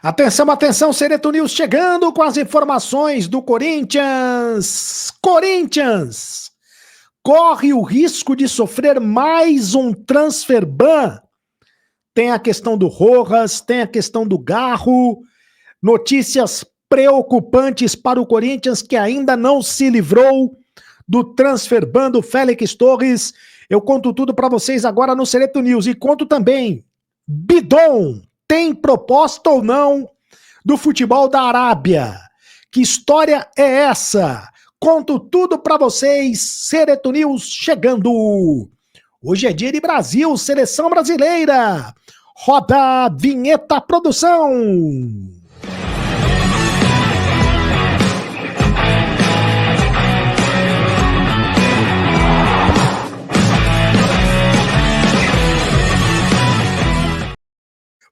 Atenção, atenção, Sereto News chegando com as informações do Corinthians. Corinthians corre o risco de sofrer mais um transfer ban. Tem a questão do Rojas, tem a questão do Garro, notícias preocupantes para o Corinthians que ainda não se livrou do transfer ban do Félix Torres. Eu conto tudo para vocês agora no Sereto News e conto também, Bidon tem proposta ou não do futebol da Arábia? Que história é essa? Conto tudo pra vocês, Sereto News chegando. Hoje é dia de Brasil, seleção brasileira. Roda a vinheta, produção.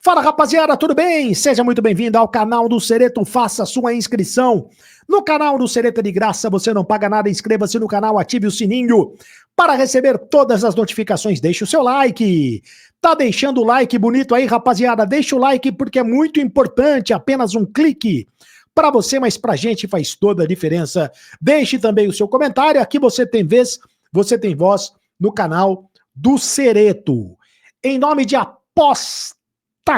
Fala, rapaziada, tudo bem? Seja muito bem-vindo ao canal do Sereto, faça sua inscrição. No canal do Sereto é de graça, você não paga nada, inscreva-se no canal, ative o sininho para receber todas as notificações. Deixe o seu like. Tá deixando o like bonito aí, rapaziada? Deixa o like porque é muito importante, apenas um clique. Para você, mas pra gente faz toda a diferença. Deixe também o seu comentário, aqui você tem vez, você tem voz no canal do Sereto. Em nome de Aposta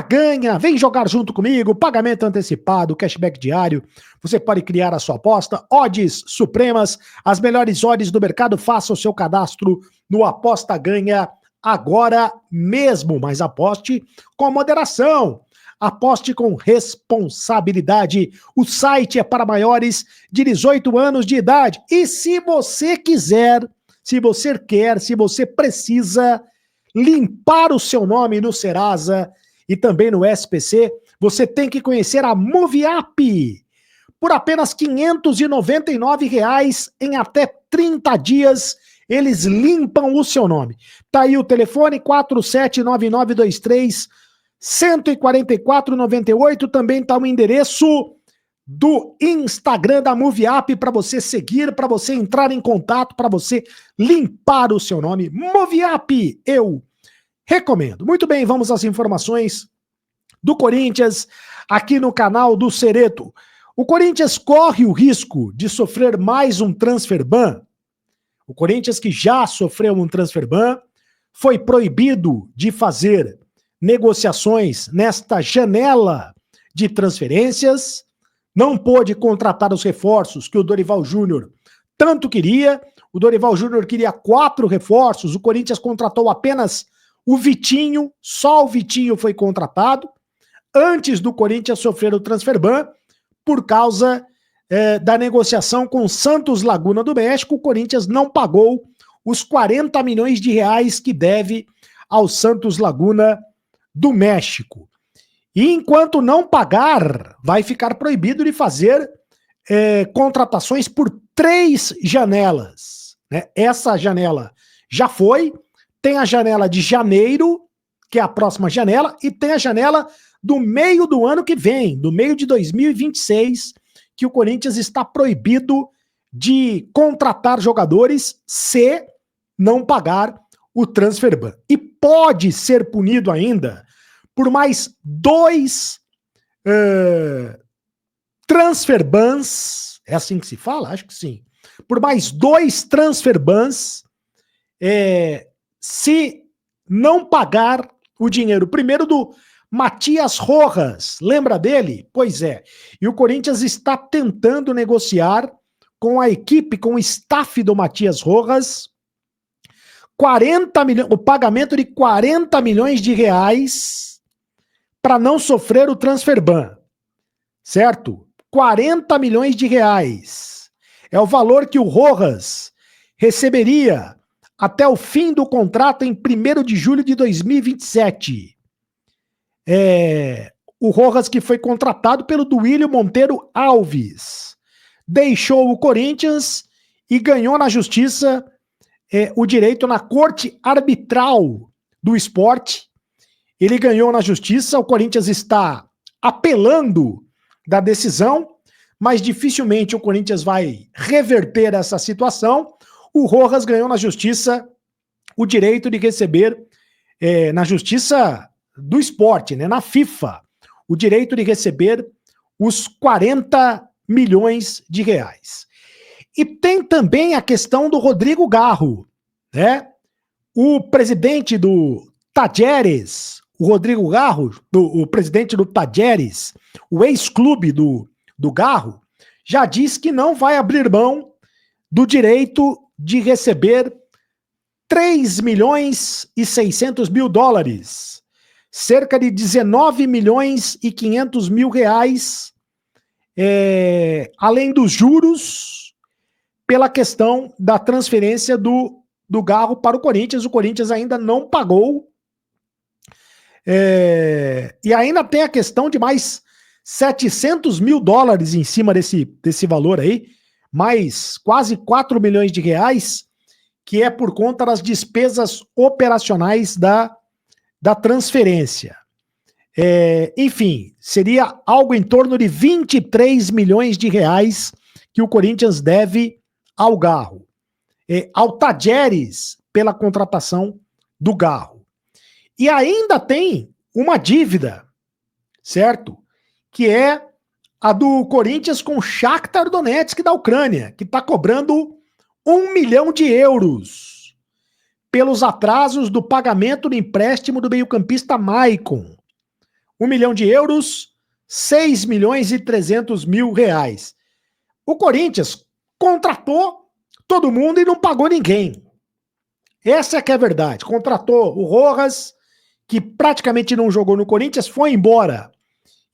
Ganha, vem jogar junto comigo, pagamento antecipado, cashback diário, você pode criar a sua aposta, odds supremas, as melhores odds do mercado, faça o seu cadastro no Aposta Ganha agora mesmo, mas aposte com moderação, aposte com responsabilidade, o site é para maiores de 18 anos de idade, e se você quiser, se você quer, se você precisa limpar o seu nome no Serasa, e também no SPC, você tem que conhecer a MoveApp. Por apenas R$ 599 em até 30 dias, eles limpam o seu nome. Tá aí o telefone 479923-14498. Também tá o endereço do Instagram da MoveApp para você seguir, para você entrar em contato, para você limpar o seu nome. MoveApp, eu recomendo. Muito bem, vamos às informações do Corinthians aqui no canal do Sereto. O Corinthians corre o risco de sofrer mais um transfer ban. O Corinthians, que já sofreu um transfer ban, foi proibido de fazer negociações nesta janela de transferências, não pôde contratar os reforços que o Dorival Júnior tanto queria. O Dorival Júnior queria 4 reforços, o Corinthians contratou apenas o Vitinho, só o Vitinho foi contratado, antes do Corinthians sofrer o transfer ban, por causa da negociação com o Santos Laguna do México. O Corinthians não pagou os 40 milhões de reais que deve ao Santos Laguna do México. E enquanto não pagar, vai ficar proibido de fazer contratações por 3 janelas. Né? Essa janela já foi. Tem a janela de janeiro, que é a próxima janela, e tem a janela do meio do ano que vem, do meio de 2026, que o Corinthians está proibido de contratar jogadores se não pagar o transfer ban. E pode ser punido ainda por mais 2 transfer bans, é assim que se fala? Acho que sim. Por mais 2 transfer bans, se não pagar o dinheiro. Primeiro do Matias Rojas, lembra dele? Pois é. E o Corinthians está tentando negociar com a equipe, com o staff do Matias Rojas, 40 milhões, o pagamento de 40 milhões de reais para não sofrer o transfer ban. Certo? 40 milhões de reais. É o valor que o Rojas receberia até o fim do contrato em 1º de julho de 2027. O Rojas, que foi contratado pelo Duílio Monteiro Alves, deixou o Corinthians e ganhou na justiça o direito na corte arbitral do esporte. Ele ganhou na justiça, o Corinthians está apelando da decisão, mas dificilmente o Corinthians vai reverter essa situação. O Rojas ganhou na justiça o direito de receber, na justiça do esporte, né, na FIFA, o direito de receber os 40 milhões de reais. E tem também a questão do Rodrigo Garro, né? O presidente do Tajeres, o Rodrigo Garro, o presidente do Tajeres, o ex-clube do Garro, já disse que não vai abrir mão do direito de receber 3 milhões e 600 mil dólares, cerca de 19 milhões e 500 mil reais, além dos juros, pela questão da transferência do Garro para o Corinthians. O Corinthians ainda não pagou. E ainda tem a questão de mais 700 mil dólares em cima desse valor aí, mais quase 4 milhões de reais, que é por conta das despesas operacionais da transferência. Enfim, seria algo em torno de 23 milhões de reais que o Corinthians deve ao Garro, ao Tajeres, pela contratação do Garro. E ainda tem uma dívida, certo? Que é a do Corinthians com o Shakhtar Donetsk da Ucrânia, que está cobrando 1 milhão de euros pelos atrasos do pagamento do empréstimo do meio-campista Maicon. 1 milhão de euros, 6 milhões e 300 mil reais. O Corinthians contratou todo mundo e não pagou ninguém. Essa é que é a verdade. Contratou o Rojas, que praticamente não jogou no Corinthians, foi embora.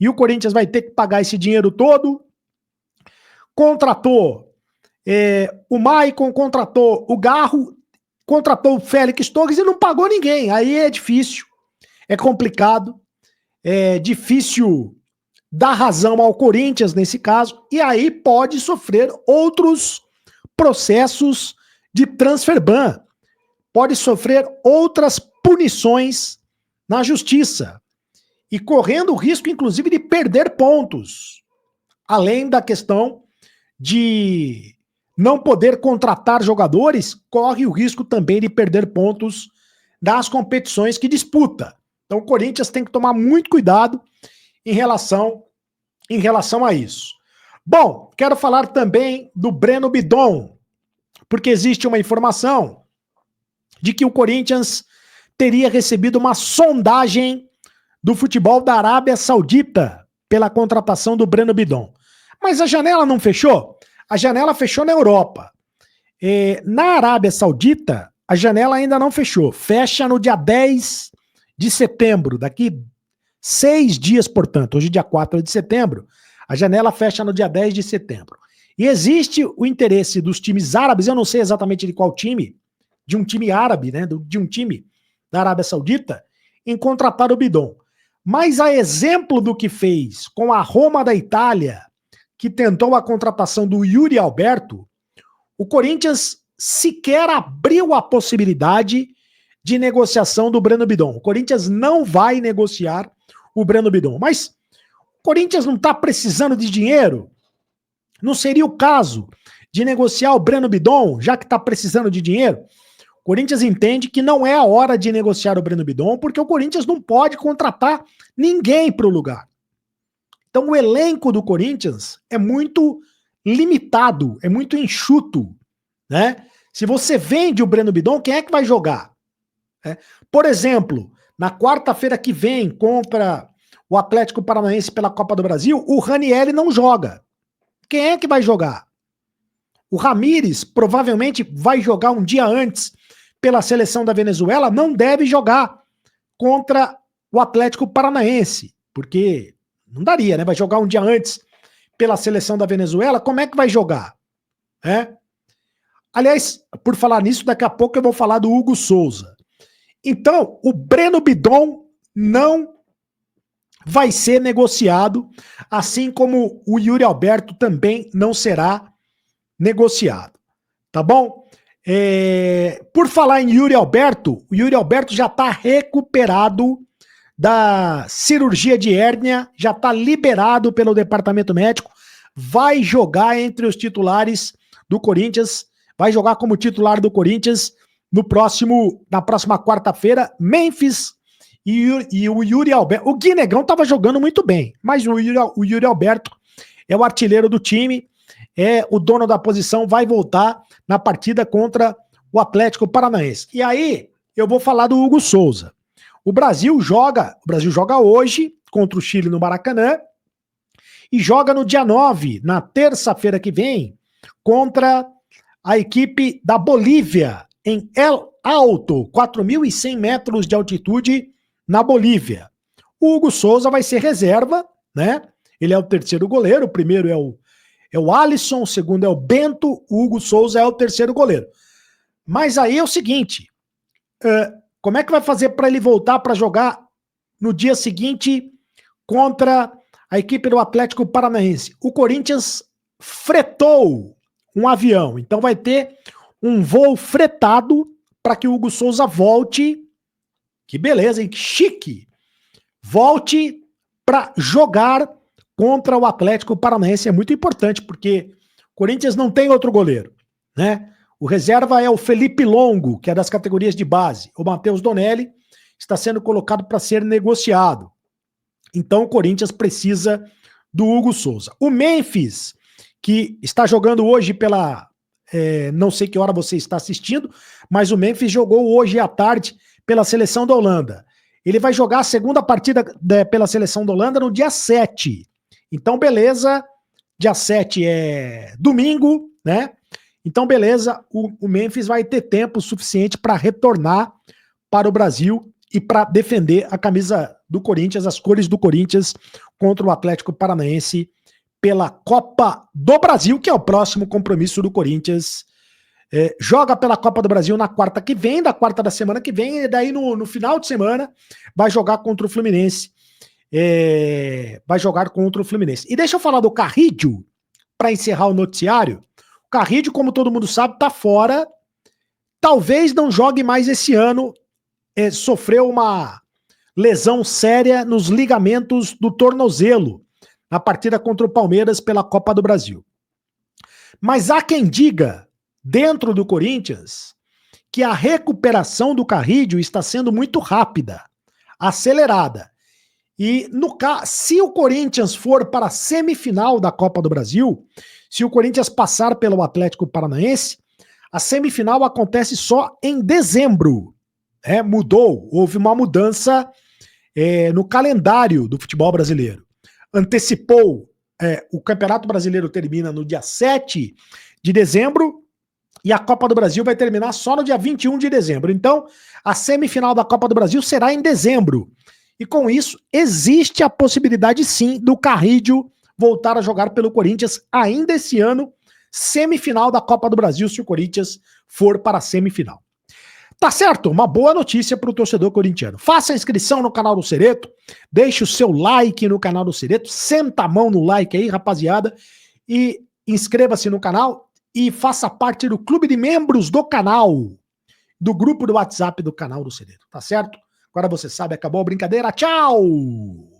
E o Corinthians vai ter que pagar esse dinheiro todo. Contratou o Maicon, contratou o Garro, contratou o Félix Torres e não pagou ninguém. Aí é difícil, é complicado, é difícil dar razão ao Corinthians nesse caso, e aí pode sofrer outros processos de transfer ban, pode sofrer outras punições na justiça, e correndo o risco, inclusive, de perder pontos, além da questão de não poder contratar jogadores, corre o risco também de perder pontos das competições que disputa. Então o Corinthians tem que tomar muito cuidado em relação a isso. Bom, quero falar também do Breno Bidon, porque existe uma informação de que o Corinthians teria recebido uma sondagem do futebol da Arábia Saudita pela contratação do Breno Bidon. Mas a janela não fechou? A janela fechou na Europa. Na Arábia Saudita, a janela ainda não fechou. Fecha no dia 10 de setembro, daqui 6 dias, portanto. Hoje, dia 4 de setembro, a janela fecha no dia 10 de setembro. E existe o interesse dos times árabes, eu não sei exatamente de qual time, de um time árabe, né, de um time da Arábia Saudita, em contratar o Bidon. Mas a exemplo do que fez com a Roma da Itália, que tentou a contratação do Yuri Alberto, o Corinthians sequer abriu a possibilidade de negociação do Breno Bidon. O Corinthians não vai negociar o Breno Bidon. Mas o Corinthians não está precisando de dinheiro? Não seria o caso de negociar o Breno Bidon, já que está precisando de dinheiro? O Corinthians entende que não é a hora de negociar o Breno Bidon, porque o Corinthians não pode contratar ninguém para o lugar. Então o elenco do Corinthians é muito limitado, é muito enxuto, né? Se você vende o Breno Bidon, quem é que vai jogar? Por exemplo, na quarta-feira que vem, contra o Atlético Paranaense pela Copa do Brasil, o Ranieri não joga. Quem é que vai jogar? O Ramires provavelmente vai jogar um dia antes pela seleção da Venezuela, não deve jogar contra o Atlético Paranaense, porque não daria, né? Vai jogar um dia antes pela seleção da Venezuela, como é que vai jogar? Aliás, por falar nisso, daqui a pouco eu vou falar do Hugo Souza. Então, o Breno Bidon não vai ser negociado, assim como o Yuri Alberto também não será negociado. Tá bom? Por falar em Yuri Alberto, o Yuri Alberto já está recuperado da cirurgia de hérnia, já está liberado pelo departamento médico, vai jogar entre os titulares do Corinthians, vai jogar como titular do Corinthians na próxima quarta-feira, Memphis e o Yuri Alberto. O Guinegão tava jogando muito bem, mas o Yuri Alberto é o artilheiro do time, é o dono da posição, vai voltar na partida contra o Atlético Paranaense. E aí, eu vou falar do Hugo Souza. O Brasil joga hoje contra o Chile no Maracanã e joga no dia 9, na terça-feira que vem, contra a equipe da Bolívia, em El Alto, 4.100 metros de altitude na Bolívia. O Hugo Souza vai ser reserva, né? Ele é o terceiro goleiro, o primeiro é o Alisson, o segundo é o Bento, o Hugo Souza é o terceiro goleiro. Mas aí é o seguinte, como é que vai fazer para ele voltar para jogar no dia seguinte contra a equipe do Atlético Paranaense? O Corinthians fretou um avião, então vai ter um voo fretado para que o Hugo Souza volte, que beleza, hein? Que chique, volte para jogar contra o Atlético Paranaense. É muito importante, porque o Corinthians não tem outro goleiro, né? O reserva é o Felipe Longo, que é das categorias de base. O Matheus Donelli está sendo colocado para ser negociado. Então o Corinthians precisa do Hugo Souza. O Memphis, que está jogando hoje pela... não sei que hora você está assistindo, mas o Memphis jogou hoje à tarde pela seleção da Holanda. Ele vai jogar a segunda partida pela seleção da Holanda no dia 7. Então, beleza, dia 7 é domingo, né? Então, beleza, o Memphis vai ter tempo suficiente para retornar para o Brasil e para defender a camisa do Corinthians, as cores do Corinthians contra o Atlético Paranaense pela Copa do Brasil, que é o próximo compromisso do Corinthians. Joga pela Copa do Brasil na quarta que vem, da quarta da semana que vem, e daí no final de semana vai jogar contra o Fluminense. Vai jogar contra o Fluminense. E deixa eu falar do Carrídio, para encerrar o noticiário. O Carrídio, como todo mundo sabe, tá fora. Talvez não jogue mais esse ano. Sofreu uma lesão séria nos ligamentos do tornozelo na partida contra o Palmeiras pela Copa do Brasil. Mas há quem diga, dentro do Corinthians, que a recuperação do Carrídio está sendo muito rápida, acelerada. E se o Corinthians for para a semifinal da Copa do Brasil, se o Corinthians passar pelo Atlético Paranaense, a semifinal acontece só em dezembro. Houve uma mudança no calendário do futebol brasileiro. Antecipou, o Campeonato Brasileiro termina no dia 7 de dezembro e a Copa do Brasil vai terminar só no dia 21 de dezembro. Então, a semifinal da Copa do Brasil será em dezembro. E com isso, existe a possibilidade sim do Carrídio voltar a jogar pelo Corinthians ainda esse ano, semifinal da Copa do Brasil, se o Corinthians for para a semifinal. Tá certo? Uma boa notícia para o torcedor corintiano. Faça a inscrição no canal do Cereto, deixe o seu like no canal do Cereto, senta a mão no like aí, rapaziada, e inscreva-se no canal e faça parte do clube de membros do canal, do grupo do WhatsApp do canal do Cereto, tá certo? Agora você sabe, acabou a brincadeira. Tchau!